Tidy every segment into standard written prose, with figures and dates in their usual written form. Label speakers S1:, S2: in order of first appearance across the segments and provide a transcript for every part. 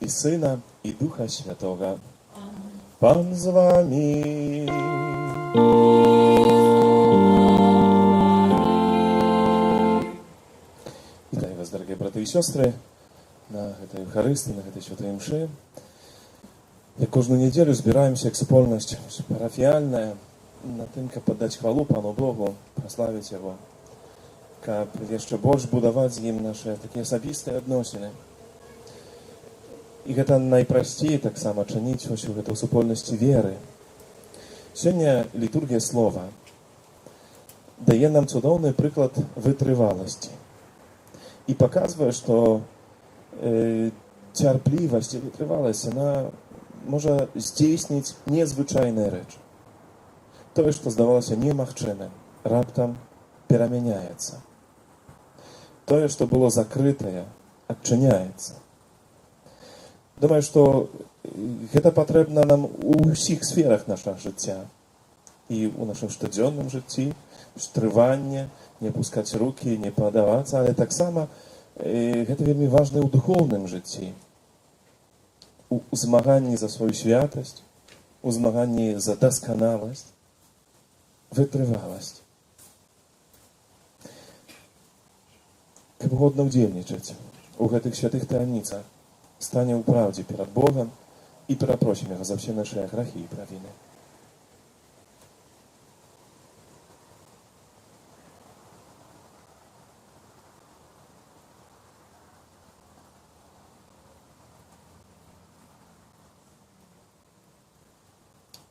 S1: i Syna, i Ducha Świętego. Pan z wami. Witam was, drogie braty i siostry, na tej Eucharystii, na tej Świętej Mszy. Jak każdą niedzielę zbieramy się jak wspólność parafialna, na tym, jak poddać chwalu Panu Bogu, prosławić Jego, jak jeszcze больше budować z Nim nasze takie osobiste odnосiny. I to najprościej tak samo czynić właśnie w tej wspólności wiery. Сегодня liturgia słowa daje nam cudowny przykład wytrwałości i pokazuje, że cierpliwość i wytrwałość ona może zdійснить niezwyczajne rzeczy. To, co zdawało się niemożliwe, raptem переменяется. To, co było zakryte, odczyniaється. Думаю, что это потребно нам у всех сферах нашего życia. И у нашем штодзённом życiu, wytrwanie, nie puskać ruki, nie poddawać, ale tak samo это вельми ważne u duchownym życiu. U zmaganии za swoją świętość, u zmaganии za doskonałość, wytrwałość. Jak godno udzielniczyć u tych świętych tajemnicach. Stanie u prawdzie przed Bogiem i przeprosimy Go za wszystkie nasze grzechy i prawiny.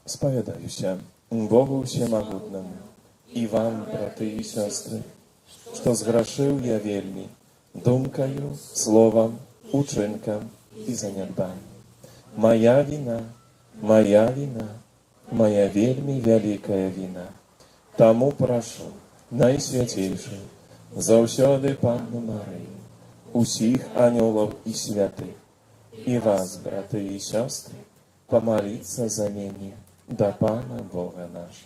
S1: Spowiadаю się Bogu Всемогутному i wam, braty i siostry, że zgrzeszył ja wielmi duмкою, słowem, uczynkiem i zaniedbaniem. Moja wina, moja wielmi wielka wina. Тому прошу, Najświętejszą, zawsiady Pannu Maryję, усіх aniołów i świętych, i was, braty i siostry, pomolić za mnie do Pana Boga nasz.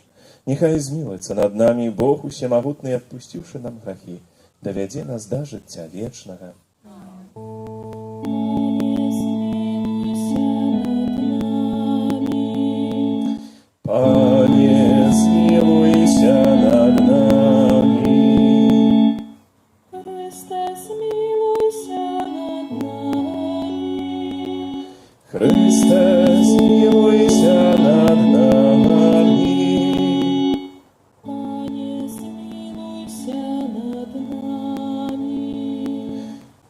S1: Niechaj zmiłuje nad nami Bóg Всемогутный, odpuściwszy nam grzechy, dowiedzie nas do życia wiecznego. Panie, zmiłuj się nad nami.
S2: Chryste, zmiłuj się nad nami.
S1: Chryste, zmiłuj się nad nami.
S2: Panie, zmiłuj się nad nami.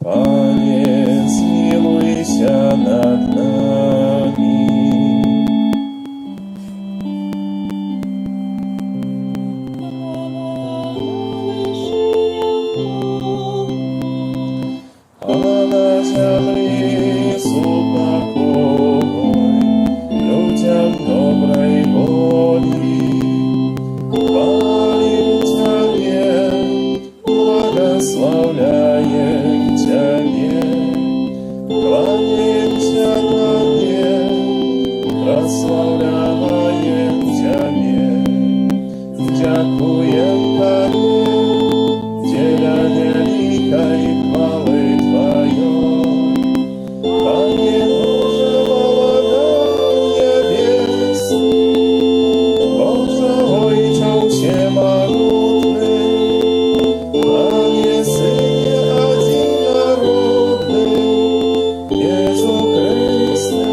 S1: Panie, zmiłuj się nad nami. A na ziemi spokój, ludziom dobrej woli. Chwalił Ciebie, błogosławiaję Ciebie, kłaniam się Tobie, prosławiaję Ciebie, dziękuję Tobie, dzielenie licha i chwały Twoją. Panie Boże, Władaro niebies, Boże Ojcze Всемогутny, Panie Synie Одинородny, Jezu Chryste,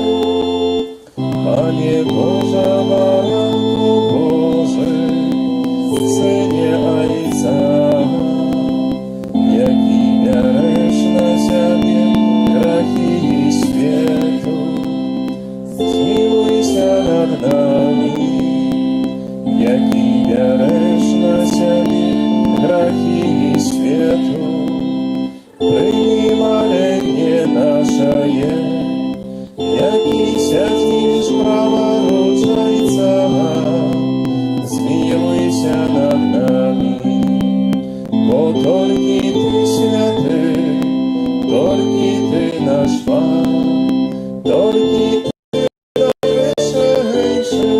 S1: Panie Boże, Baranku Boży, Synie Ojca, jaki bierzesz na siebie grzechy światu, zmiłuj się nad nami, jaki bierzesz na siebie grzechy światu, przyjmij molenie nasze, jaki siedzisz praworucz Ojca, zmiłuj się nad nami, bo только Ty święty, только Ty nasz Pan, только Ty najwyższy.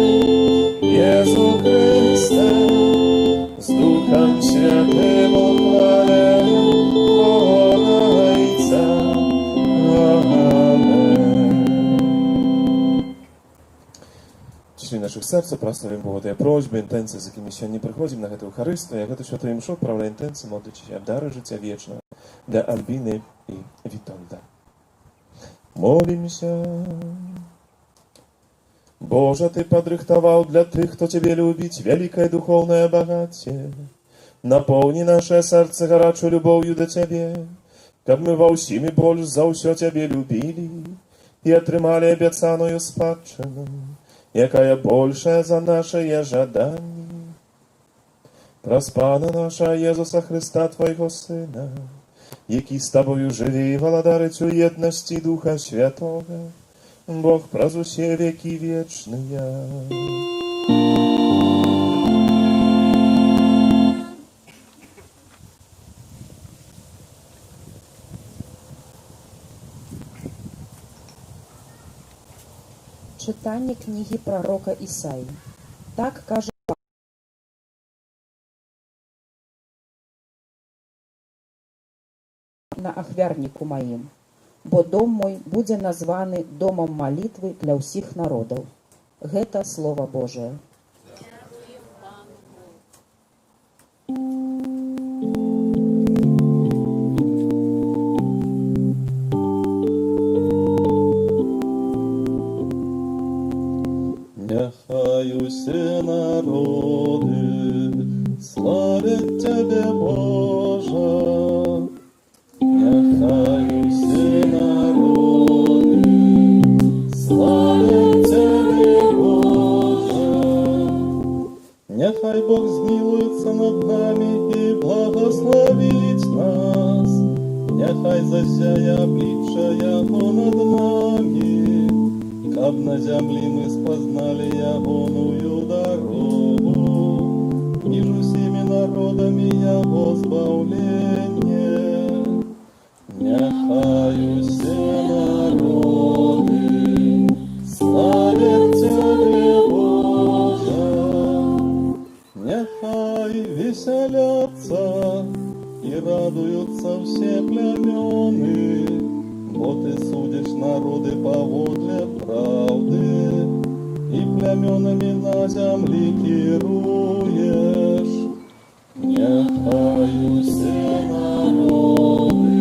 S1: Члі наших серця проставим Богу тыя просьбы, інтэнцыі, з якімі сёння прыходзім на гэтую харысту, я гэта святой імшу прадаўляю інтэнцыі, молодачі абдары жыцця вечнага для Альбіны і Вітольда. Молімся. Боже, Ты падрыхтаваў для тых, хто Цябе любіць, вялікае духоўнае багацце. Напоўні нашае сэрца гарачую любоўю да Цябе, каб мы ва ўсім і больш за ўсё Цябе любілі і атрымалі абяцаную спадчыну, якая большая за нашыя жаданні. Праз Пана наша Езуса Христа, Твайго Сына, які з Табою жыве і валадарыць у еднасці Духа Святога, Бог праз усе векі вечныя.
S3: Читання книги пророка Ісаї. Так каже Пан: на ахвярніку маім, бо дом мой будзе названы домом малітвы для ўсіх народаў. Гэта Слова Божие.
S1: Нехай усе народи славять Тебе, Боже. Нехай усе народи славять Тебе, Боже. Нехай Бог змилуется над нами и благословить нас. Нехай засяє обличчя Його над нами, каб на землі ми спознали ягоную дорогу, між усіми народами Його збавлення. Нехай усе народи славять Тебе, Боже. Нехай веселятся и радуются все племени, бо Ты судишь народы поводле правды, и племенами на земле керуешь. Нехай усе народы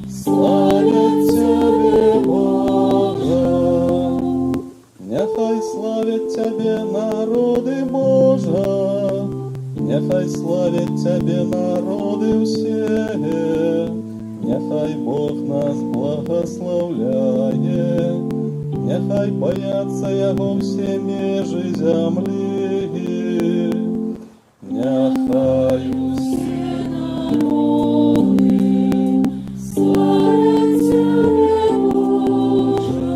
S1: славят Тебе, Боже. Нехай славят Тебе народы, Боже. Нехай славят Тебе народы все. Нехай Бог нас благословляє, нехай бояться Його всі межі землі. Нехай усі народи славять Тебе, Боже.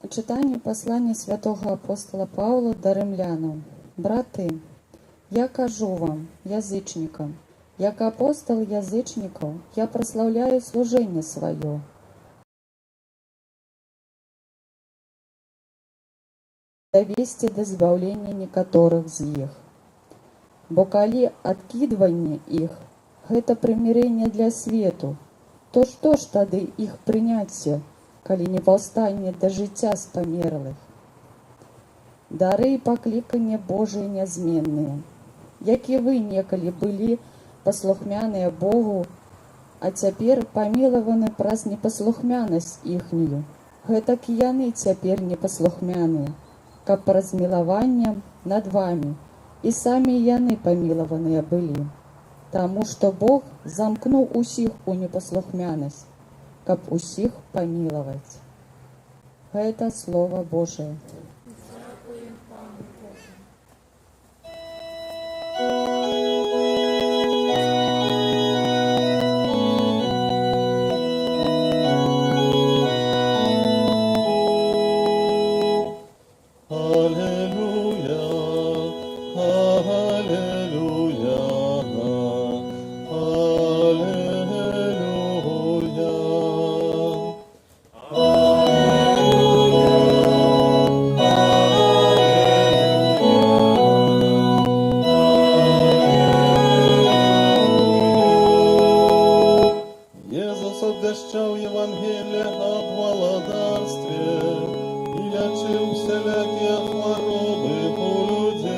S3: Читання послання святого апостола Павла до римлянам. Брати, я кажу вам, язичникам, як апостол язичников, я прославляю служение свое. Довести до збавлення некоторых з іх. Бо калі откидывание их, гэта примирение для свету, то што ж тады их прыняцце, калі не паўстанне да жыцця з памерлых? Дары и покликания Божии нязменные, які вы некалі были послухмяныя Богу, а цяпер памілаваны праз непаслухмянасць іхнюю. Гэтак і яны цяпер непаслухмяныя, каб праз мілаванне над вами і самі яны памілаваныя былі. Таму што Бог замкнуў усіх у непаслухмянасць, каб усіх памілаваць. Гэта Слово Божие.
S1: Аллилуйя, возвещал Евангелие о владарстве и лечил всякие хворобы у людей.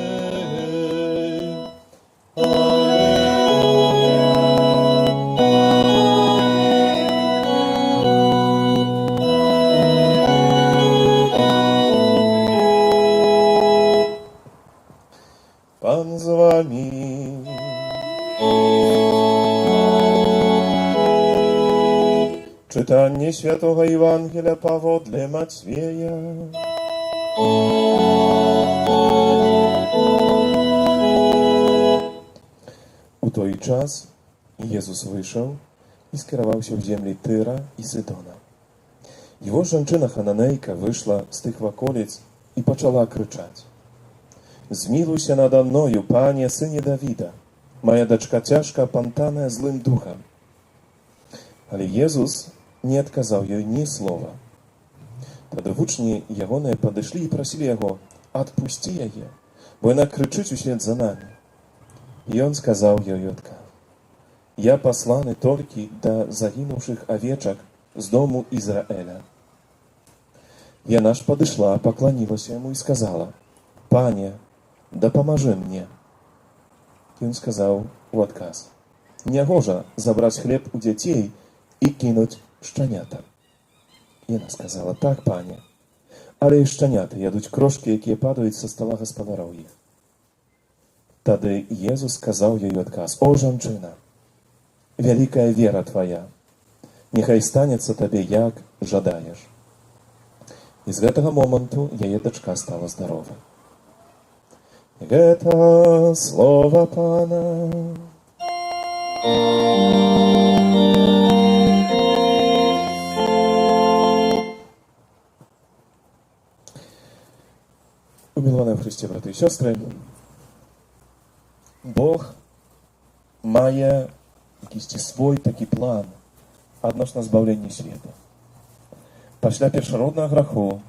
S1: Пан з вами. Czytanie Świętego Ewangelia powodle Macieja. U той час Jezus wyszedł i skierował się w ziemię Tyra i Sydona. Jego żonczyna Hananejka wyszła z tych okolic i zaczęła krzyczeć: Zmiłuj się nade мною, Panie, Synie Dawida. Moja deczka ciężka opętana złym duchem. Ale Jezus nie odkazał jej ni słowa. Wtedy uczni Jego podeszli i prosili Jego: Odpuści jej, bo ona krzyczy wśród za nami. I On сказал jej odkaz: Ja posłany tylko do zaginąłych owieczek z domu Izraela. I ona podeszła, pokloniła się Mu i сказала: Panie, da pomoże mnie. I On сказал w odkaz: Nie można zabrać chleb u dzieci i kinąć szczeniatom. I ona сказала: Tak, Panie, ale i szczeniaty jadуть крошки, jakie padają ze stoła gospodarów ich. Wtedy Jezus сказал jej odkaz: O żonczyna, wielka wiara Twoja, niechaj stanie się Tobie jak żadajesz. I z tego momentu jej deczka stała zdrowa. Это слово Пана. Umiłowane w Chryście, braty i siostry, Бог має jakiś swój taki plan odnośnie zbawienia świata. Після першородного греху,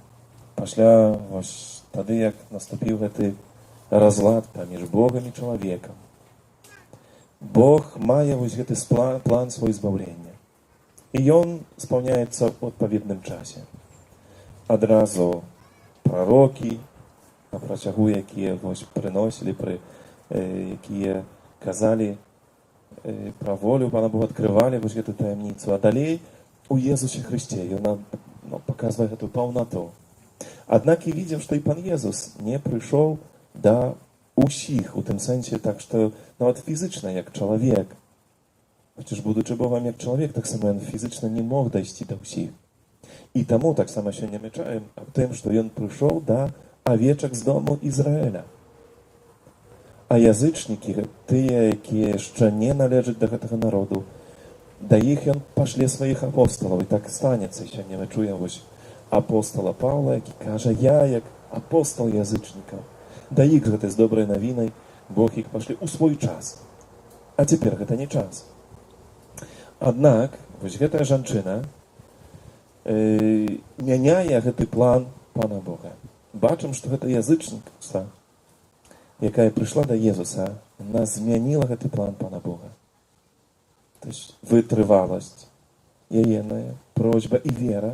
S1: після ось тоді, як наступив цей розлад поміж Богом і чоловіком, Бог має ось цей план свого збавлення. І він сповняється в відповідному часі. Одразу пророки, на протягу, які ось приносили, які казали про волю Пана Бога, відкривали ось цю таємницю. А далі у Єзусі Христі, і вона показує цю повноту. Однак і видим, що і Пан Єзус не прийшов до усіх, у tym sensie, tak, że nawet fizycznie, jak człowiek, chociaż будучи Bogiem jak człowiek, tak samo on fizycznie nie mógł dojść do wszystkich. I temu tak samo się nie myczałem o tym, że on przyszedł do owieczek z domu Izraela. A języczniki, te, jakie jeszcze nie należą do tego narodu, do ich on poszli swoich apostolów. I tak stanie się, nie myczuję apostola Pawła, jaki każe: ja, jak apostol języczników, do ich, że to jest dobrej nowinej, Bóg ich poszli u swój czas. A teraz to nie czas. Однак, ось ця жінка міняє цей план Пана Бога. Бачимо, що ця язичниця, яка прийшла до Єзуса, вона змінила цей план Пана Бога. Тобто витривалість, її просьба і віра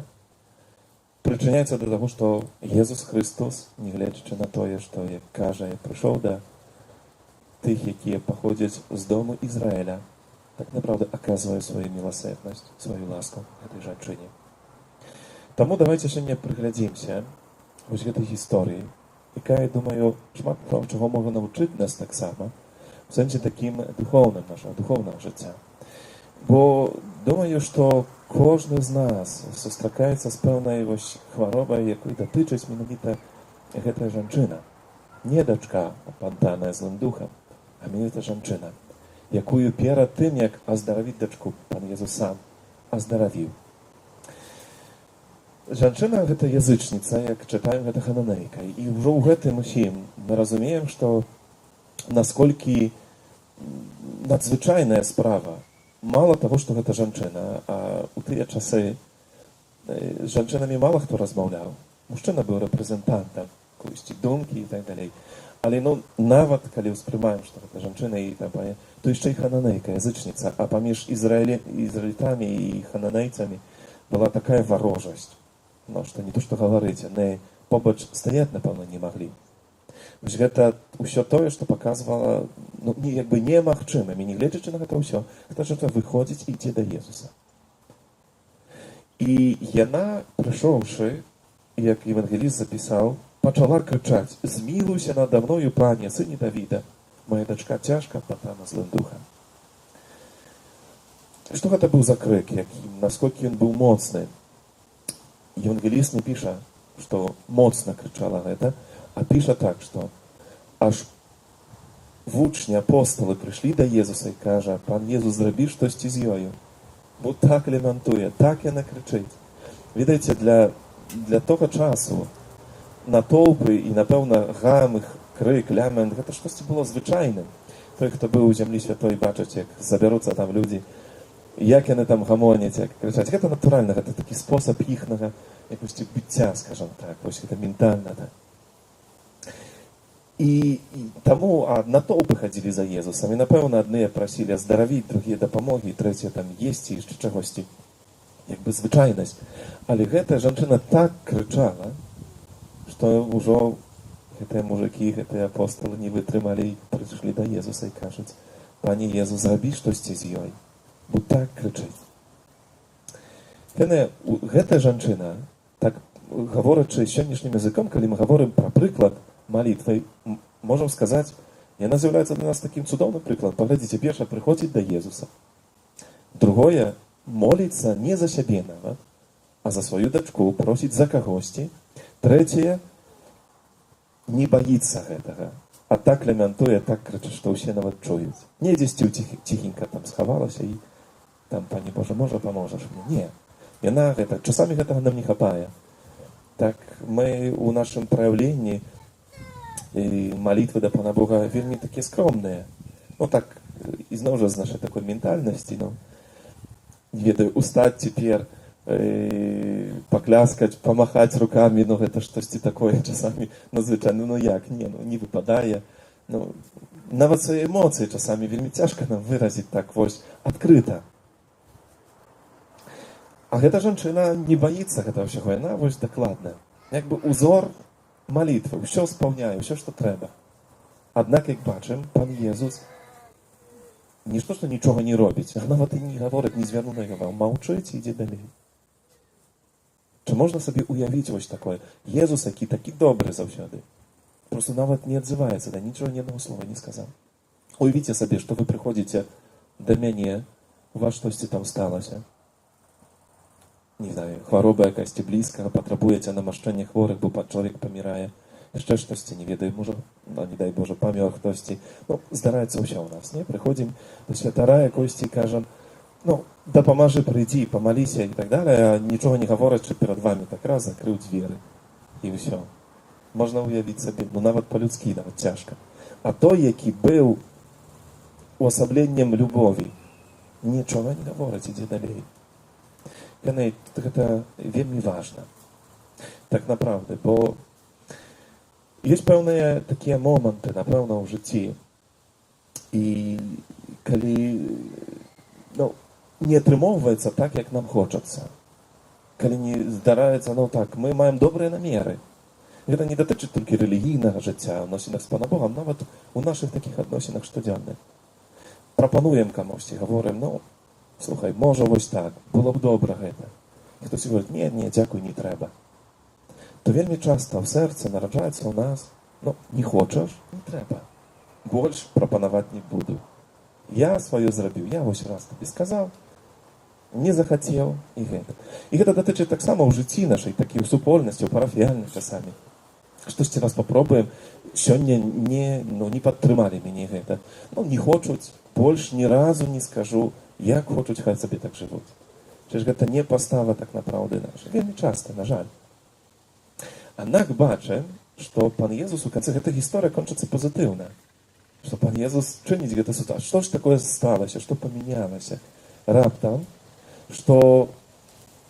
S1: причиняються до того, що Єсус Христос, не глядячи на те, що, як каже, прийшов до тих, які походять з дому Ізраїля, tak naprawdę okazuje swoją miłosierność, swoją laskę tej żonczynie. Тому давайте się nie przyglądajmy w tej historii, jaka, ja думаю, szmat того, czego może nauczyć nas tak samo, w sensie takim duchownym, naszego duchownego życia. Bo думаю, że każdy z nas spotyka z pełną chorobą, jaką dotyczy mianowicie ta żonczyna. Nie deczka opętana złym duchem, a mianowicie żonczyna, якую перед тим, як оздоровить дочку, Пан Єзус сам оздоровив. Жінка – це язичниця, як читаємо, це хананейка. І вже у гэтым усім ми розуміємо, що наскільки надзвичайна справа. Мало того, що це жінка, а у ті часи з жінками мало хто розмовляв. Мужчина був репрезентантом якоїсь думки і так далі. Але навіть коли сприймаємо, що це жінка, і там то яшчэ і хананейка, язычніца, а паміж ізраільтамі і хананейцамі была такая варожасць, ну, што не то што гаварыць, яны побач стаяць, напэўна, не маглі. Вось гэта ўсё тое, што паказвала, ну, як бы немагчымым, і не гледзячы на гэта ўсё, гэта жонка выходзіць і ідзе да Езуса. І яна, прыйшоўшы, як евангеліст запісаў, пачала крычаць: «Змілуйся надо мною, пане, сыне Давіда, моя дачка цяжка апатана злым духам». Што гэта быў за крык, насколькі ён быў моцны? Евангеліст не піша, што моцна крычала гэта, а піша так, што аж вучні, апостолы прыйшлі да Езуса і кажа: «Пан Езус, зрабі штосьці з ёю». Бо так лямантуе, так яна крычыць. Відаеце, для того часу натоўпы і, напэўна, гам, крык, лямант, гэта штосьці было звычайным. Той, хто быў у зямлі святой, бачыць, як забяруцца там людзі, як яны там гамоняць, як крычаць. Гэта натуральна, гэта такі спосаб іхнага якосці быцця, скажам так, вось гэта ментальна, так. І таму натоўпы хадзілі за Езусам, і, напэўна, адныя прасілі аздаравіць, другія дапамогі, трэція там есці, яшчэ чагосьці, як бы звычайнасць. Але гэтая жанчына так крычала, што ўжо гэтыя мужыкі, гэтыя апостолы не вытрымалі і прыйшлі да Езуса і кажуць: «Пане Езус, зрабі штосьці з ёй, бо так крычыць». Гэтая жанчына, так гаворачы сённяшнім языком, калі мы гаворым пра прыклад малітвай, можам сказаць, яна з'яўляецца для нас такім цудоўным прыкладам. Паглядзіце, перша, прыходзіць да Езуса. Другое, моліцца не за сябе нават, а за сваю дачку, просіць за кагосьці. Трэцяе, не баіцца гэтага, а так лямантуе, так крыча, што ўсе нават чуюць. Не дзесьці ціхенька там схавалася і там: «Пане Божа, можа, паможаш мне?» Не. Яна гэта, часамі гэтага нам не хапае. Так мы ў нашым праяўленні малітвы да Пана Бога вельмі такія скромныя. Ну так, ізноў жа з нашай такой ментальнасці, ну, не ведаю, устаць цяпер, пакляскаць, памахаць рукамі, ну гэта штосьці такое часамі надзвычайна, ну як, не выпадае. Ну, нават свае эмоцыі часамі вельмі цяжка нам выразіць так вось адкрыта. А гэта жанчына не баіцца гэтага ўсяго, яна вось дакладна. Як бы узор малітвы, ўсё спаўняе, ўсё, што трэба. Аднак, як бачым, Пан Езус не што нічога не робіць, а нават і не гаворыць, не звярнуў на яго, маўчыць і ідзе далей. Чи можна собі уявіць вось такое? Езус, які такі добры заўсёды, просто нават не адзываецца, да нічого ні одного слова не сказаў. Уявіце сабе, што вы прыходзіце да мяне, у вас штосьці там сталася. Не знаю, хвароба якасьці блізкага, патрабуеце намашчэння хворых, бо чалавек памірае, яшчэ штосьці, не ведаю, можа, ну, не дай Божа, памёр хтосьці. Ну, здараецца ўсё ў нас, не? Прыходзім до святара якосьці і кажам: «Ну, дапамажы, прыйдзі, памаліся» і так далее, а нічога не гаворачы перад вамі, так раз закрыў дзверы і ўсё. Можна уявіць сабе, ну нават па-людскі, нават цяжка. А той, які быў уасабленнем любові, нічога не гаворыць, ідзе далей. Гэта вельмі важна. Так направды, бо ёсць пэўныя такія моманты, напэўна, ў жыцці. І калі, ну, не атрымоўваецца так, як нам хочацца. Калі не здараецца, ну так, мы маем добрыя намеры. Гэта не датычыць толькі рэлігійнага жыцця, адносінах з Панам Богам, нават у нашых такіх адносінах штодзённых. Прапануем камусьці, гаворым: «Ну, слухай, можа вось так, было б добра гэта». І хтось говорить: «Не, дзякуй, не трэба». То вельмі часта ў сэрцы нараджаецца ў нас: «Ну, не хочаш, не трэба. Больш прапанаваць не буду. Я сваё зрабіў, я вось раз табе сказаў, не захацеў і гэта». І гэта датычыць таксама ў жыцці нашай, такі ў супольнасці, ў парафіяльных часамі. Штосьці раз папробуем, сёння не падтрымалі мяне гэта. Ну, не хочуць, больш ні разу не скажу, як хочуць, хай сабе так жывуць. Чыж гэта не пастава так напраўды наша. Вельмі часта, на жаль. Аднак бачым, што Пан Езус у канцы гэтай гісторыі кончыцца пазітыўна. Што Пан Езус чыніць гэта сітуацыю. Што ж такое сталася, што памянялася? Раптам, што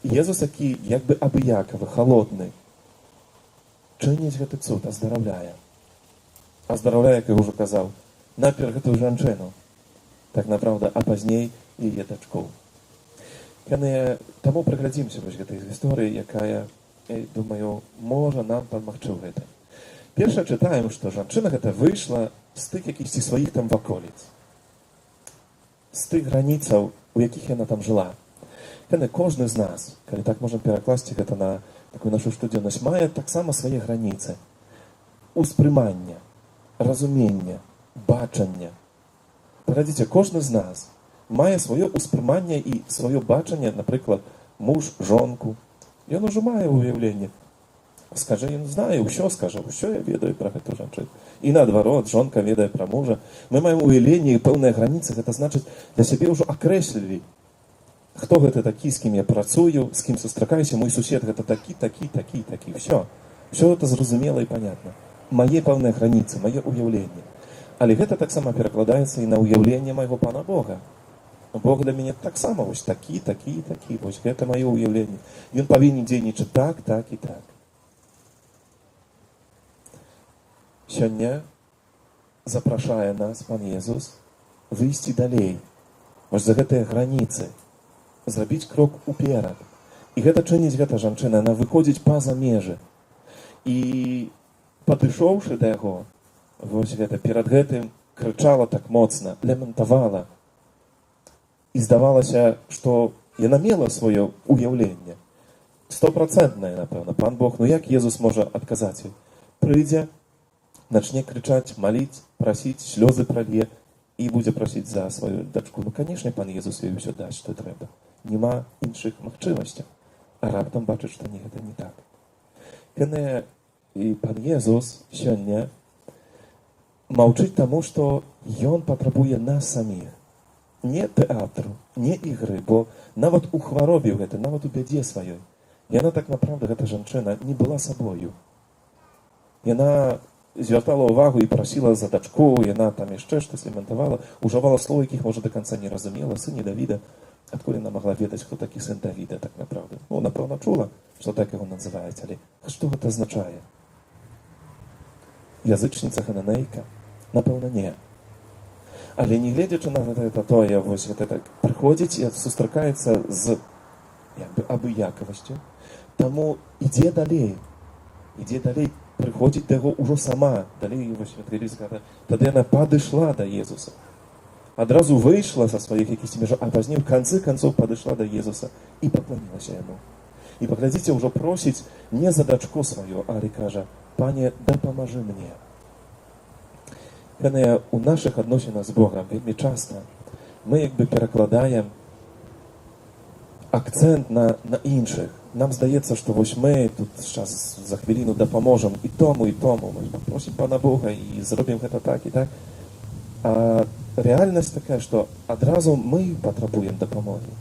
S1: Езус, які як бы абыякавы, халодны, чыніць гэты цуд, аздараўляе. Аздараўляе, як я ўжо казаў, напер гэтую жанчыну. так naprawdę, a пазней яе дачку. Таму прыглядзімся вось гэтай гісторыі, якая, я думаю, можа нам памагчы ў гэтым. Першае чытаем, што жанчына гэта выйшла з тых якіхсьці сваіх там ваколіц, з тых граніцаў, у якіх яна там жыла. Кожны з нас, калі так можам перакласці гэта на такую нашу штодзённасць, мае таксама свае граніцы успрымання, разумення, бачання. Паглядзіце, кожны з нас мае сваё успрыманне і сваё бачанне, напрыклад, муж, жонку. Ён ужо мае ўяўленне. Скажа, ён знае, ўсё скажа, ўсё я ведаю пра гэту жанчыну. І наадварот, жонка ведае пра мужа. Мы маем уяўленне і пэўныя граніцы, гэта значыць, для сябе ўжо акрэслілі, хто гэта такі, з кім я працую, з кім сустракаюся, мой сусед гэта такі, такі, такі, такі. Всё. Всё гэта зразумела і понятна. Мае пэўныя граніцы, мае ўяўленне. Але гэта таксама перакладаецца і на ўяўленне майго Пана Бога. Бог для мяне таксама вось такі, такі, такі. Вось гэта маё ўяўленне. Ён павінен дзейнічаць так, так і так. Сёння запрашае нас Пан Езус выйсці далей. Вось за гэтыя граніцы. Зрабіць крок уперад. І гэта чыніць гэта жанчына, яна выходзіць па-за межы. І падышоўшы да яго, вось гэта перад гэтым крычала так моцна, лямантавала. І здавалася, што яна мела сваё ўяўленне. 100%, напэўна. Пан Бог, ну як Езус можа адказаць ёй? Прыйдзе, начне крычаць, маліць, прасіць, слёзы пралье і будзе прасіць за сваю дачку. Ну, канешне, Пан Езус ёй усё дасць, што трэба. Нема іншых магчымасцяў. А раптам бачыць, што гэта не так. І Пан Езус сёння маўчыць таму, што Ён патрабуе нас саміх. Не тэатру, не ігры, бо нават у хваробе гэта, нават у бядзе сваёй. Яна так направда, гэта жанчына, не была сабою. Яна звяртала ўвагу і прасіла за дачку, яна там яшчэ штось лямантавала, ужывала слова, якіх, можа, да канца не разумела, сыне Давіда. Адкуль яна магла ведаць, хто такі сын Давіда, так направда? Ну, напэўна, чула, што так яго называюць, але што гэта азначае? Язычніца хананейка? Напэўна, не. Але не гледзячы на гэта тое, вось гэта так прыходзіць і сустракаецца з абыякавасцю, таму ідзе далей, прыходзіць да яго ўжо сама, далей, вось тады яна падышла да Езуса. Адразу выйшла са сваіх якісь межаў, а пазней в канцы канцоў падышла да Езуса і пакланілася яму. І паглядзіце, ўжо просіць не за дачку сваю, але кажа: «Пане, дапамажы мне». У наших адносінах з Богом вельмі часта мы якби перакладаем акцент на іншых. Нам здаецца, што вось мы тут зараз за хвіліну дапаможам і тому, мы попросім Пана Бога і зробім гэта так і так. А рэальнасць такая, што адразу мы патрабуем дапамогі.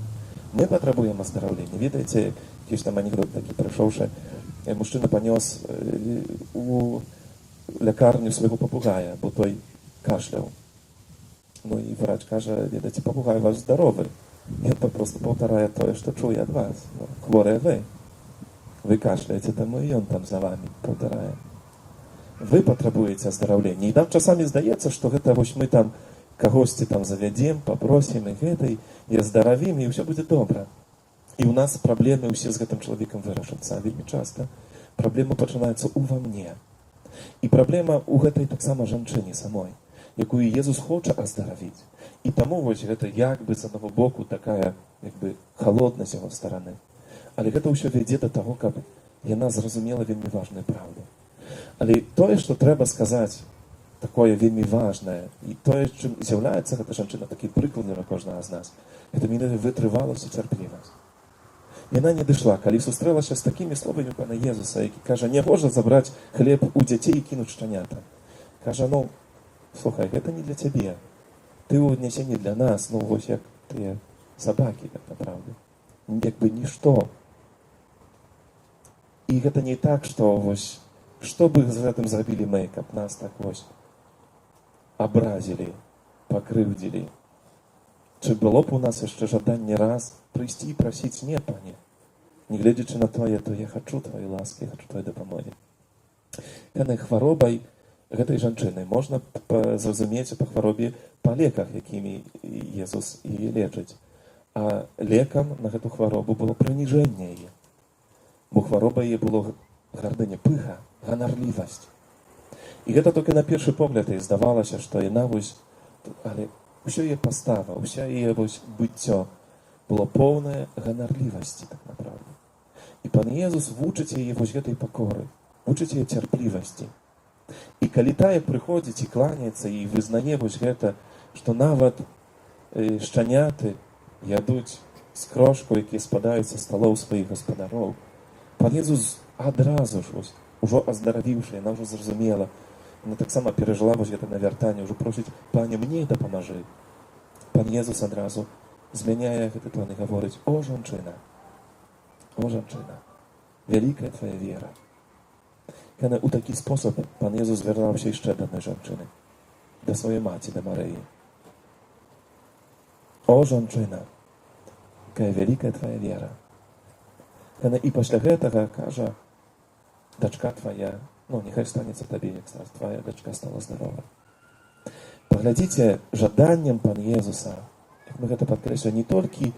S1: Мы патрабуем аздараўлення. Ведаеце, якісь там анекдот такі прыйшоўшы, мужчына панёс у лякарню свайго папугая, бо той кашляў. Ну і врач кажа: «Ведаеце, папугай ваш здаровы». Ён папросту паўтарае тое, што чуе ад вас. Хворыя вы. Вы кашляеце, таму і ён там за вами паўтарае. Вы патрабуеце аздараўлення. І нам часамі здаецца, што гэта вось мы там кагосьці там завядзем, папросім і гэтай, і аздаравім, і ўсё будзе добра. І ў нас праблемы ўсе з гэтым чалавекам вырашацца. Вельмі часта праблема пачынаецца ува мне. І праблема ў гэтай таксама жанчыне самой, якую Езус хоча аздаравіць. І таму вось гэта як бы з аднаго боку такая як бы халоднасць яго стараны. Але гэта ўсё вядзе да таго, каб яна зразумела вельмі важную праўду. Але тое, што трэба сказаць, такое вельмі важнае, і тое, чым з'яўляецца гэта жанчына, такі прыклад для кожнага з нас, гэта менавіта вытрываласць і цярплівасць. Яна не дышла, калі сустрэлася з такімі словамі Пана Езуса, які кажа: «Не можна забраць хлеб у дзяцей і кінуць шчанята». Кажа: «Ну, слухай, гэта не для цябе. Ты ўнясе не для нас, ну вось як тыя сабакі, так направда. Як бы нішто». І гэта не так, што вось, што бы з гэтым зрабілі мы, каб нас так вось абразілі, пакрыўдзілі. Чи было б у нас яшчэ жаданне раз прыйсці і прасіць: «Не, Пане, не гледзячы на тое, то я хачу твоей ласкі, хачу твоей дапамогі». Хваробай гэтай жанчыны можна зразумець па хваробе па леках, якімі Езус яе лечыць. А лекам на гэту хваробу было прыніжэнне яе. Бо хвароба яе было гардыня, пыха, ганарлівасць. І гэта толькі на першы погляд і здавалася, што яна вось, але ўсё яе пастава, ўся яе вось быццё было поўнае ганарлівасці, так направду. І пан Езус вучыць яе вось гэтай пакоры, вучыць яе цярплівасці. І калі тая прыходзіць і кланяецца і вызнае вось гэта, што нават шчаняты ядуць з крошку, якія спадаюць са сталоў сваіх гаспадароў, пан Езус адразу ж вось, ужо аздаравіўшы, яна ўжо зразумела, яна таксама перажыла вось гэта навяртанне, ўжо просіць: «Пане, мне дапамажы». Пан Езус адразу змяняе гэты тон і гаворыць: «О, жанчына, вялікая твая вера». Яна ў такі спосаб пан Езус звяртаўся яшчэ да адной жанчыны, да сваёй маці, да Марыі. «О, жанчына, якая вялікая твая вера». Яна і пасля гэтага кажа: «Дачка твая, няхай станецца табе, як твая дачка стала здорова». Паглядзіце, жаданнем пан Езуса, як мы гэта падкрэслюем, не толькі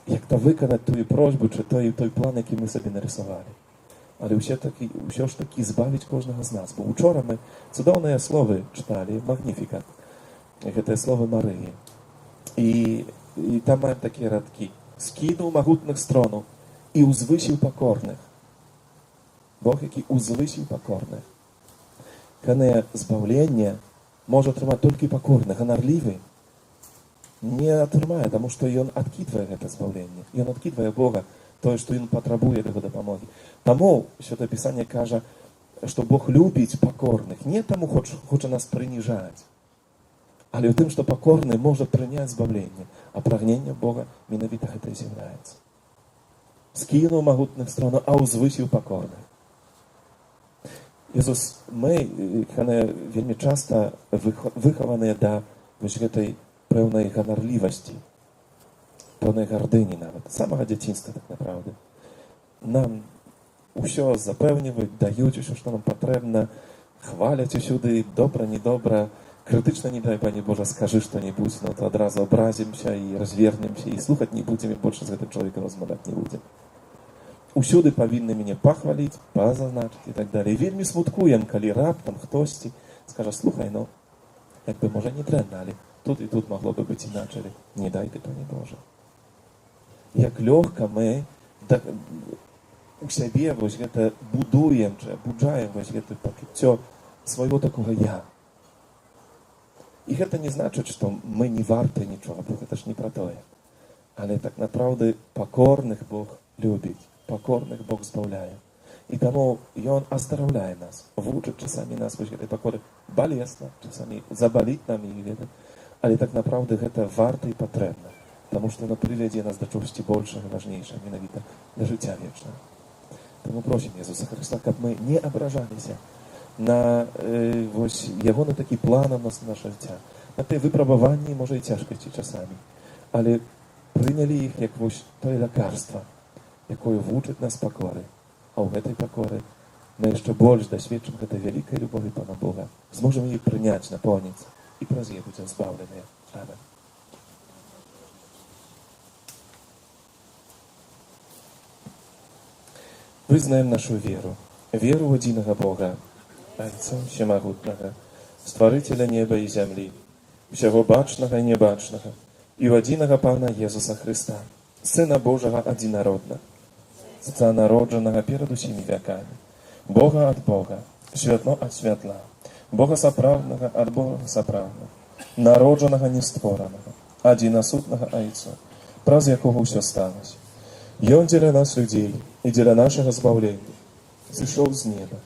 S1: як-то выканаць тую просьбу, чи той план, які мы сабе нарисували, але ўсё ж таки збавіць кожнага з нас. Бо учора мы цудоўныя словы чыталі, Магніфікат, гэтыя словы Марыі. І там маем такія радкі: «Скінуў магутных з трону і узвысіў пакорных». Бог, які узвысіў пакорных. Канае збаўленне можа атрымаць толькі пакорны, ганарлівы не атрымае, таму што ён адкідвае гэта збаўленне. Ён адкідвае Бога, тое, што ён патрабуе яго дапамогі. Таму Святое Пісанне кажа, што Бог любіць пакорных. Не таму хоча нас прыніжаць, але ў тым, што пакорны можа прыняць збаўленне, а прагненне Бога менавіта гэта і з'яўляецца. Скінуў магутных з трону, а ўзвысіў пакорных. Езус, мы вельмі часта выхаваныя да вось гэтай пэўнай ганарлівасці, пэўнай гардыні нават, самага дзяцінства, так направду. Нам усё запэўніваюць, даюць усё, што нам патрэбна, хваляць усюды, добра, недобра, крытычна, не дай, Пане Божа, скажы што-небудзь, то адразу абразімся і развернемся, і слухаць не будзем, і больш з гэтым чалавекам размаўляць не будзем. Усюды павінны мяне пахваліць, пазначыць і так далее. І вельмі смуткуем, калі раптам хтосьці скажа: «Слухай, як бы, можа, не дрэнна, але тут і тут магло бы быць іначай. Не дай ты, Пане Божа». Як лёгка мы у сябе вось гэта будуем, чи абуджаем вось гэта пачуццё свайго такога «я». І гэта не значыць, што мы не варты нічога, бо гэта ж не пра тое. Але так направду пакорных Бог любіць, пакорных Бог збаўляе. І таму Ён аздараўляе нас, вучыць часамі нас вось гэтай пакоры. Балесна, часамі забаліць нам і ведаць. Але так направду гэта варта і патрэбна, таму што яно прывядзе нас да чогосьці большага, важнейшага, менавіта да жыцця вечнага. Таму просім Езуса Хрыста, каб мы не абражаліся на вось ягоны такі план у нас на наше жыцця, на тыя выпрабаванні, можа, і цяжкасці часамі, але прынялі іх як вось тое лякарства, якое вучыць нас пакоры. А ў гэтай пакоры мы яшчэ больш дасведчым гэтай вялікай любові Пана Бога, зможам яе прыняць, напоўніць, і праз яе будзем збаўленыя. Амен. Вызнаем нашу веру ў адзінага Бога, Айца Всемагутнага, Стварыцеля неба і зямлі, усяго бачнага і небачнага, і ў адзінага Пана Езуса Хрыста, Сына Божага адзінароднага, народжанага перад усімі вякамі, Бога ад Бога, святло ад святла, Бога сапраўднага ад Бога сапраўднага, народжанага нестворанага, адзінасутнага Айцу, праз якога ўсё сталася. Ён дзеля нас людзей і дзеля нашага збаўлення зышоў з неба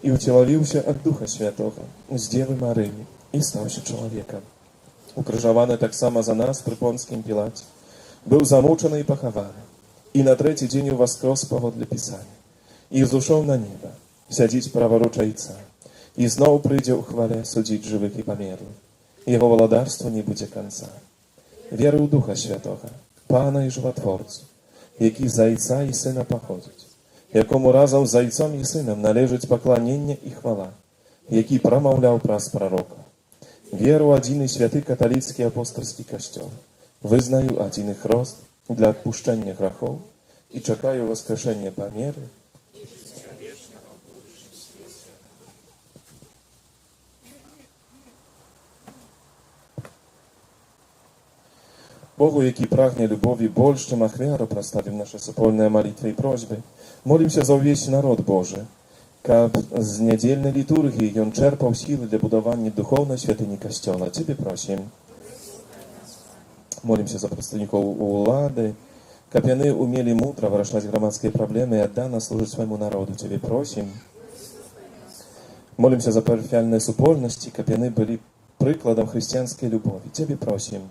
S1: і ўцелавіўся ад Духа Святога з Девы Марыі і стаўся чалавекам. Укрыжаваны таксама за нас пры Понскім Пілаце, быў замучаны і пахаваны, і на трэці дзень уваскрос паводле Пісання, і зышоў на неба, сядзіць праваруч Айца, і зноў прыйдзе ў хвале судзіць жывых і памерлых. Яго валадарству не будзе канца. Веры ў Духа Святога, Пана і Жыватворцу, які з Айца і Сына паходзіць, якому разам з Айцом і Сынам належыць пакланенне і хвала, які прамаўляў праз прарока. Веру адзіны святы каталіцкі апостальскі касцёл. Вызнаю адзіны хрост для адпушчэння грахоў і чакаю воскрешэння памеры. Богу, які прагне любові больш, чым ахвяру, праставім наsze супольныя малітвы і просьбы. Молімся за ўвесь народ Божы, каб з нядзельнай літургіі ён чэрпаў сілы для будавання духоўнай святыні касцёла. Цябе просім. Молімся за прадстаўнікоў улады, каб яны умелі мудра вырашаць грамадскія праблемы і аддана служыць свайму народу. Цябе просім. Молімся за парафіяльныя супольнасці, каб яны былі прыкладам хрысціянскай любові. Цябе просім.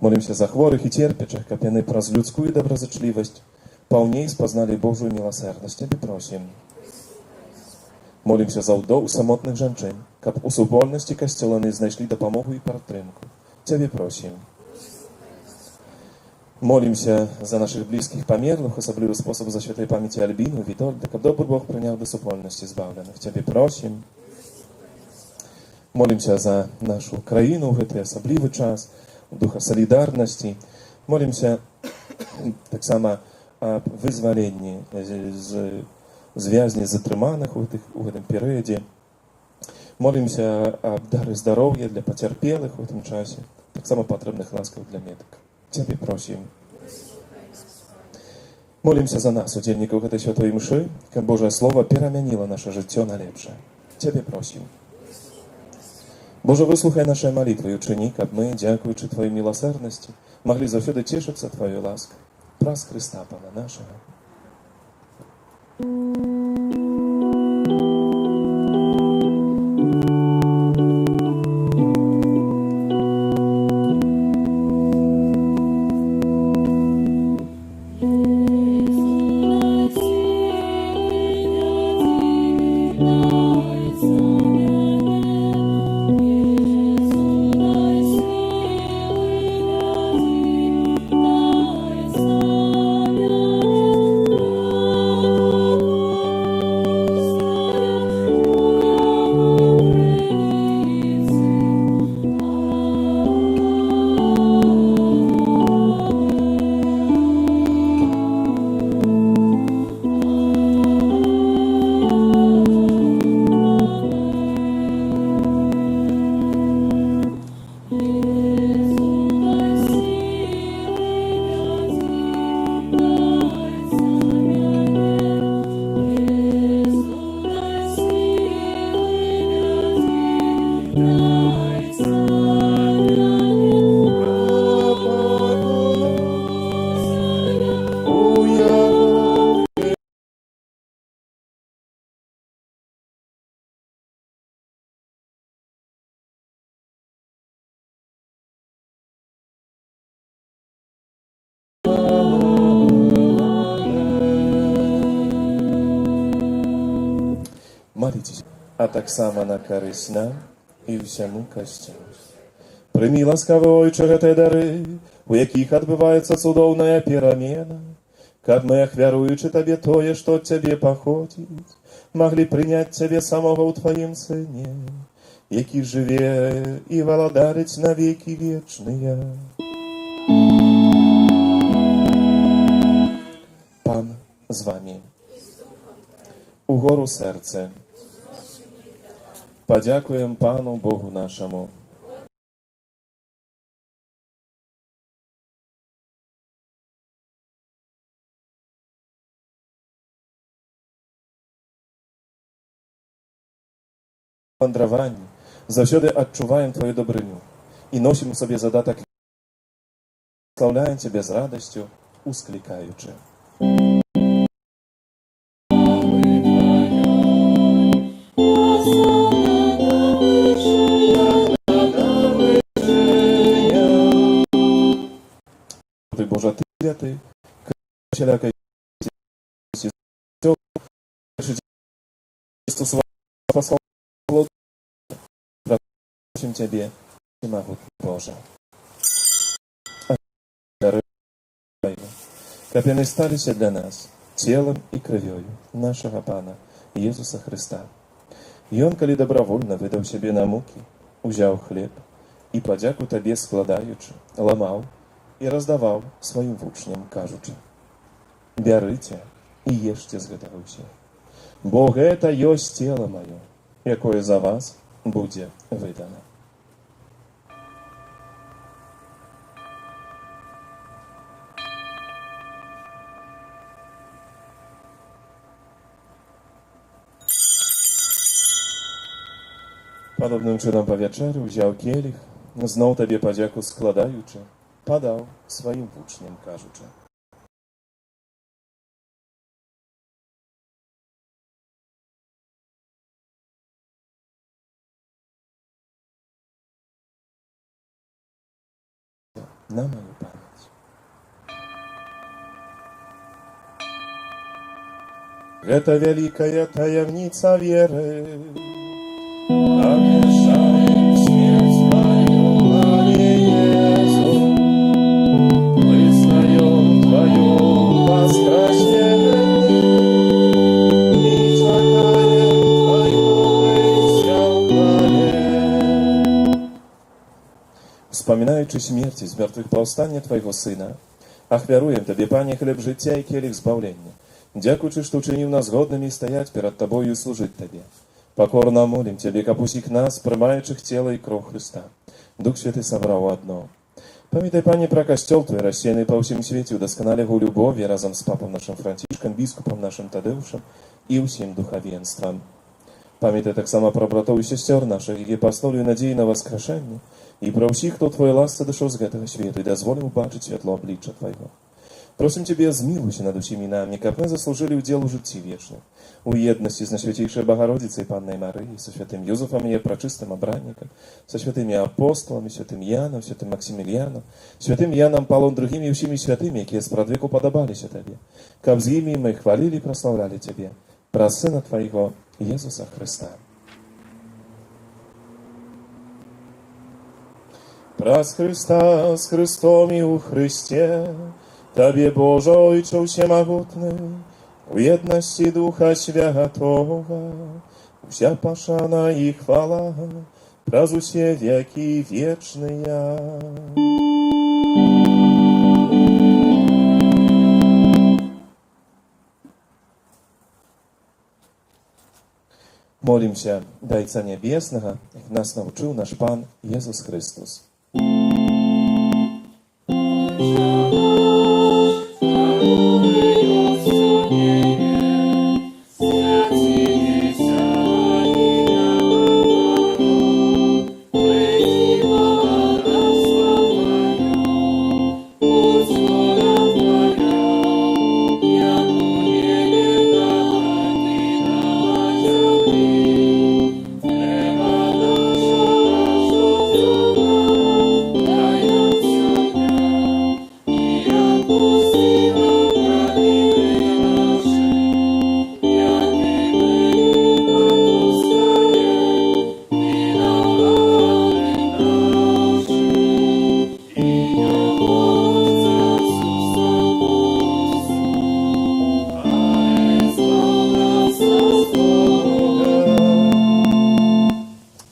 S1: Молімся за хворых і церпячых, каб яны праз людскую добразычлівасць паўней спазналі Божую міласэрнасць. Цябе просім. Молімся за ўдоў самотных жанчын, каб у супольнасці касцёла яны знайшлі дапамогу і падтрымку. Цябе просім. Молімся за нашых блізкіх памерлых, асаблівы спосаб за святай памяці Альбіну, Вітольда, каб добры Бог прыняў да супольнасці збаўленых. Цябе просім. Молімся за нашу краіну ў гэты асаблівы час, духа солідарнасці. Молімся таксама аб вызваленні з вязні затрыманых у гэтым перыядзе. Молімся аб дары здароўя для пацярпелых у гэтым часе, таксама патрэбных ласкаў для медыкаў. Цябе просім. Молімся за нас, удзельнікаў гэтай святой мшы, каб Божае Слова перамяніла наша жыццё на лепшае. Цябе просім. Боже, выслухай нашыя малітвы і учыні, каб мы, дзякуючы Тваёй міласэрнасці, маглі заўсёды цешыцца Тваёй ласкай праз Хрыста Пана нашага. Маліцеся, а таксама на карысць нам і ўсяму касцёлу. Прымі, ласкавы Ойче, гэтыя дары, у якіх адбываецца цудоўная перамена, каб мы, ахвяруючы Табе тое, што ад Цябе паходзіць, маглі прыняць Цябе самога ў Тваім Сыне, які жыве і валадарыць на векі вечныя. Пан з вамі. Угору сэрцы. Падзякуем Пану Богу нашаму. Вандраванні заўсёды адчуваем Тваю дабрыню і носім у сабе задатак, слаўляем Цябе з радасцю, усклікаючы. Ты, Боже, Ты святы, всялякой просим Тебе, всемогутный Боже. Каб яны сталіся для нас целом і крывёю нашага Пана Иисуса Христа. Ён, калі дабравольна выдаў сябе на мукі, узяў хлеб і падзяку табе складаючы, ламаў і раздаваў сваім вучням, кажучы: «Бярыце і ешце з гэтага ўсе, бо гэта ёсць цела маё, якое за вас будзе выдана». Падобным чынам па вячэры ўзяў келіх, зноў табе падзяку складаючы, падаў сваім вучням, кажучы: «На мою памяць». Гэта вялікая таямніца веры. Обещаем смерть Твою, Главе Иису, вызнаем Твое воскресение и чакаем Твоего прийся в славе. Вспоминаючи смерть из мертвых повстання Твоего Сына, ахвяруем Табе, Пане, хлеб життя и келих збавлення. Дякуючи, что учинив нас годными стоять перед Тобою и служить Тебе. Покорно молим Тебе, каб усіх нас, приймаючих тіло і кров Христа, Дух Святый собрав у одно. Пам'ятай, Пане, про костел Твой, рассеянный по всем свете, удосконали его любові разом с папом нашим Францишком, біскупом нашим Тадеушем и усім духовенством. Пам'ятай так само про братов и сестер наших, які послали надії на воскрешення, и про всіх, хто Твоей ласце дошел з гэтага свету и дозволил бачить светло обличчя Твоего. Просим Тебе, змилуйся над усімі нами, каб мы заслужили удел у житті вічних, у єдності з Найсвятейшей Богородицей Панной Марией, со святым Юзефом и пречистым обранником, со святыми апостолами, святым Яном, святым Максимилианом, святым Яном Павлом II и всеми святыми, які спрадвеку подобалися Тебе, каб з ими мы хвалили и прославляли Тебе, про Сына Твоего, Иисуса Христа. Праз Христа, с Христом и у Христе, Табе, Боже, Ojcze Всемогутный, в едности Духа Святого, вся пошана и хвала, праз усе веки вечные. Молимся до Отца Небесного, як нас научил наш Пан Иисус Христос.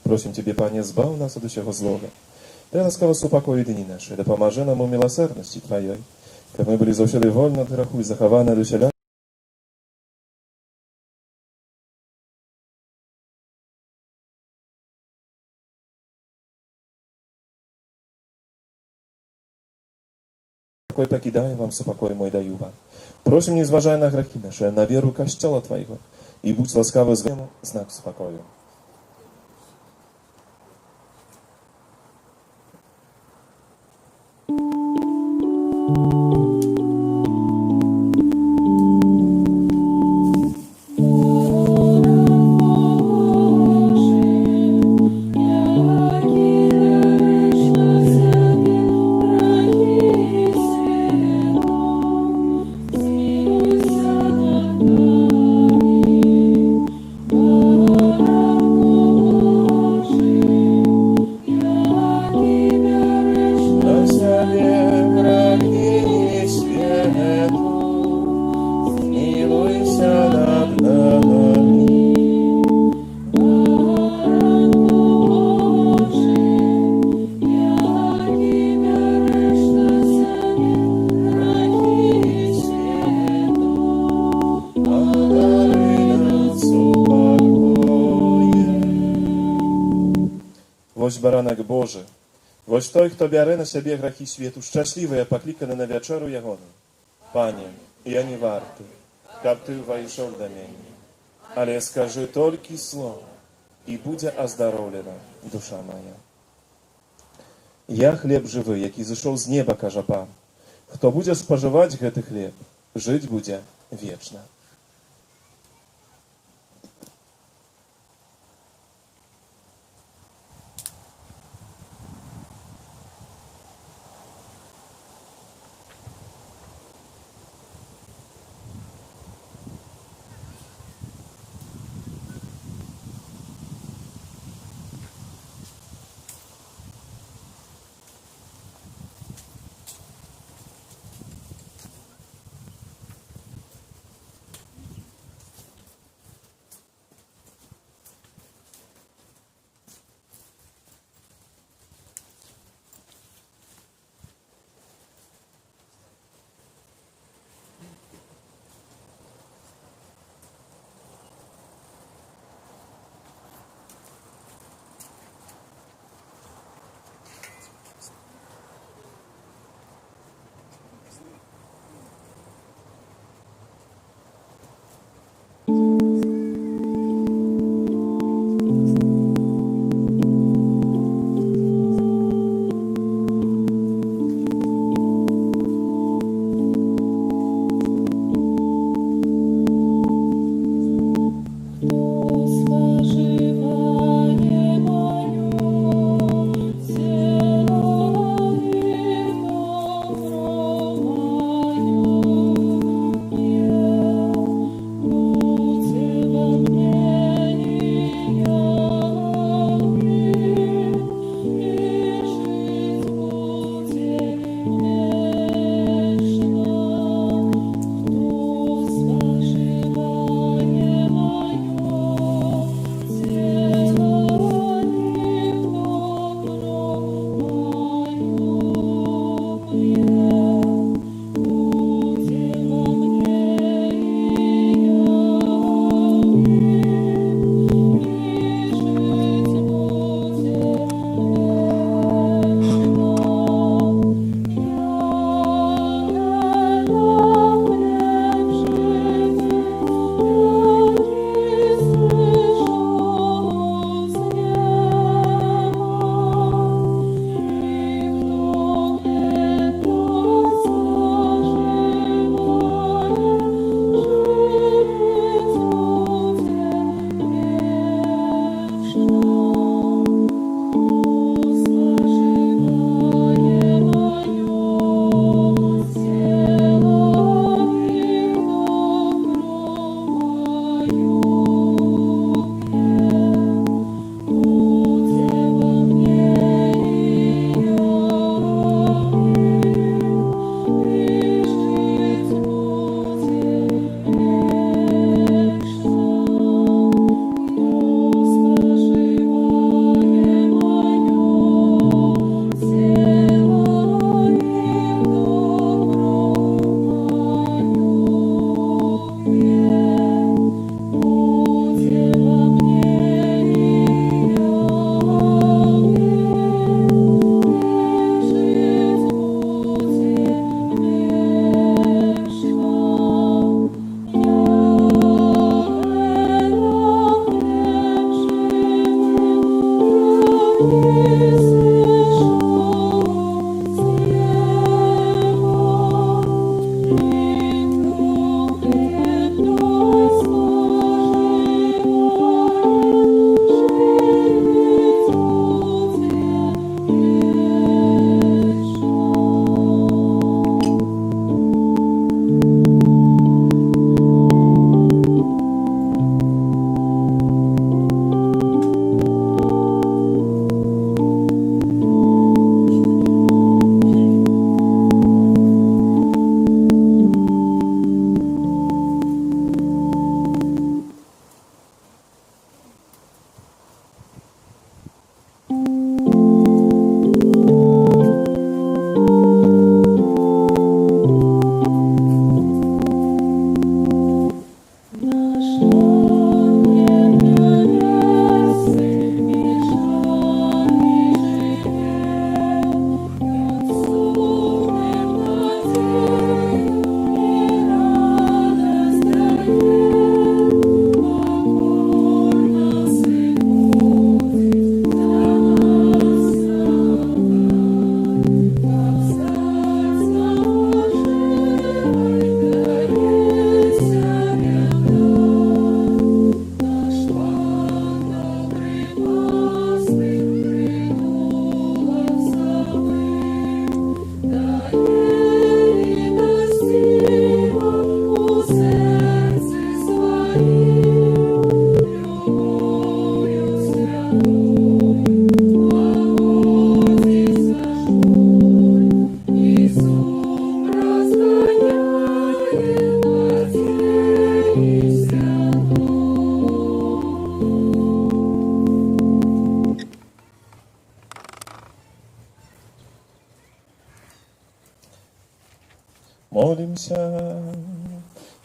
S1: Просим Тебе, Пане, збав нас от усього злого. Дай ласкаво супокой дні наші, да поможи нам у милосердності Твоєї, каб ми були завжди вольні від греху і заховані до селя. Покой покидаю вам, супокой мой даю вам. Просим, не зважай на грехи наши, на веру Костела Твоего, и будь ласкавы з вами, знак спокою.
S2: Thank you.
S1: Вось баранак Божы, вось той, хто бярэ на сябе грахі свету, шчаслівыя пакліканы на вячэру ягоную. Пане, я не варты, каб ты ўвайшоў да мяне, але скажы толькі слова, і будзе аздароўлена душа моя. Я хлеб жывы, які зышоў з неба, кажа Пан. Хто будзе спажываць гэты хлеб, жыць будзе вечна.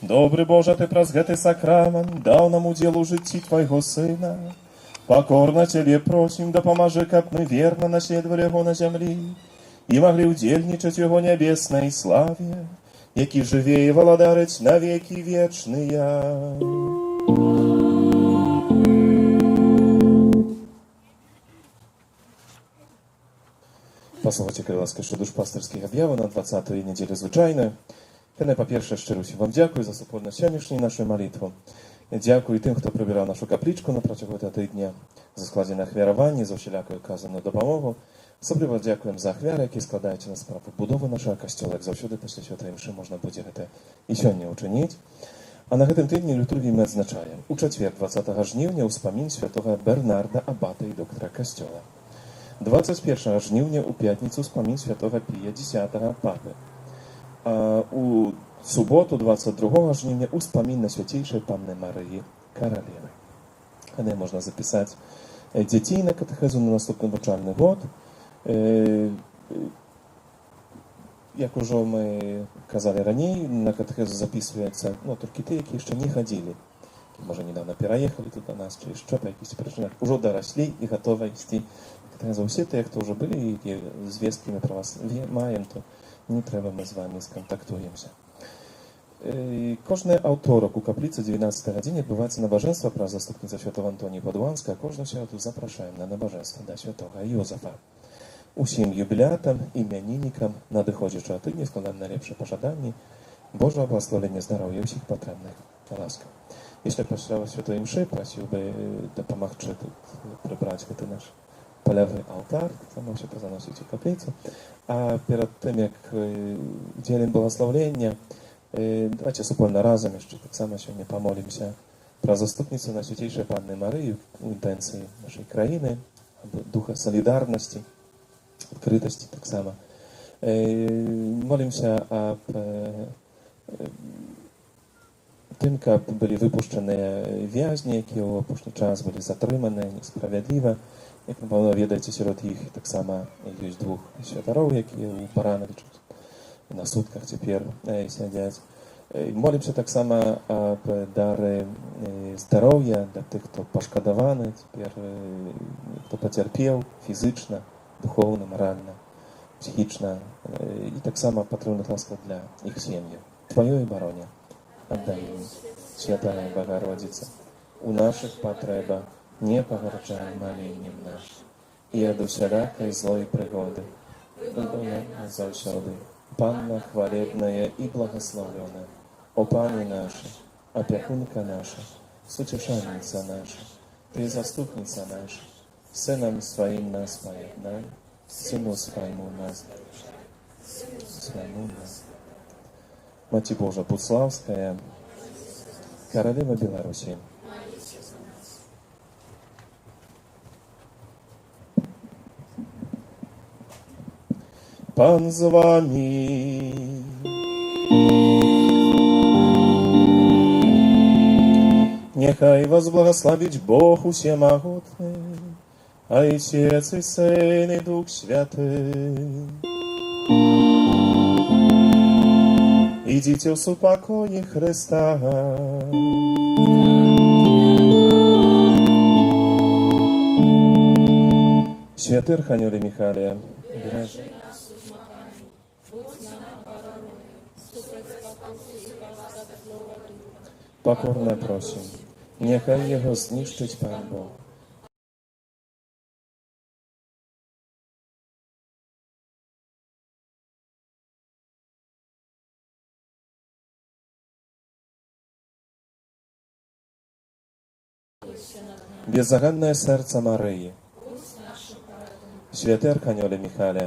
S1: Добры Божа, ты праз гэты сакрамент даў нам удзел у жыцці твайго сына. Покорно Тебе просим, дапамажы, каб мы верно наследовали Его на землі і могли удзельнічаць у Его нябеснай славе, які жыве і валадарыць на векі вечныя. Паслухайце, калі ласка, що душпастырскіх аб'яваў на 20-ю нядзелю звычайную. Яны, па-першае, шчыра ўсім вам дзякую за супольнасць сённяшняй нашай малітву. Дзякую тым, хто прыбіраў нашу каплічку на працягу гэтага тыдня, за складзенае ахвяраванне, за ўсялякую аказаную дапамогу. Асабліва дзякуем за ахвяры, якія складаюць на справу будовы нашага касцёла. Як заўсёды пасля святой імшы можна будзе гэта і сёння ўчыніць. А на гэтым тыдні літургіі мы адзначаем. У чацвер, 20 жніўня, ўспамін святога Бернарда, абата і доктара касцёла. 21 жніўня, у пятніцу, ўспамін святога Пія X, папы. У суботу, 22 жніўня, ўспамін на свяцейшай Панны Марыі, каралевы. Яны можна запісаць дзяцей на катэхезу на наступны навучальны год. Як ужо мы казалі раней, на катэхезу запісваецца толькі тыя, якія яшчэ не хадзілі. Можа, недавно пераехалі тут до нас, ці яшчэ па якіchś прычынах. Ужо дараслі і гатовы ісці. Катэхезу ўсе тыя, хто ўжо былі, і звесткамі пра вас маем, то не трэба, мы з вами скантактуемся. Кожны аўторак у капліцы 19 гадзіне адбываецца набажэнства пра заступніца святого Антонія Падуанская. Кожную святу запрашаем на набажэнства да святога Йозафа. Усім юбілятам, імяніннікам надыходзячага тыдня складаем найлепшыя пажаданні Божага благословення, здароўя ўсіх патрэбных ласкаў. Если пасля святой імшы прасіў бы дапамагчы тут прыбраць гэты наш палявы алтар, там ўсё пазаносіць у капліцу. А перад тым, як дзелім благословення, давайте супольна разам яшчэ таксама сёння памолімся пра заступніцу на свяцейшай Панны Марыі у інтэнцыі нашай краіны, духа салідарнасці, адкрытасці таксама. Молімся аб тым, каб былі выпушчаныя вязні, якія ў апошні час былі затрыманыя несправядліва. Як вы, пэўна, ведаеце, сярод іх таксама ёсць двух святароў, якія ў Баранавічах на сутках цяпер сядзяць. Молімся таксама аб дары здароўя для тых, хто пашкадаваны цяпер, хто пацярпеў фізычна, духоўна, маральна, псіхічна, і таксама патрыўных ласкаў для іх сем'яў. Тваёй бароне аддай ім, святая Богородица, у нашых патрэбах не пагарджай маленнем наш, і ад усялякай злой прыгоды, выбавляй нас заўсёды, Панна хвалебная і благословленая, о Пане наша, опекунка наша, сутешальница наша, Ты заступница наша, Сыном Своим нас поеднай, Сыну Своему нас, Своему нас. Маці Божа Буславская, королева Беларуси. Пан з вами. Нехай вас благословить Бог усемогутный, Отец и Сын и Дух Святый. Идите в супокое Христа. Святый Архангеле Михаиле, покорно просим, нехай его знищить Пан Бог. Беззаганное сердце Марии, Святый Архангеле Михаиле,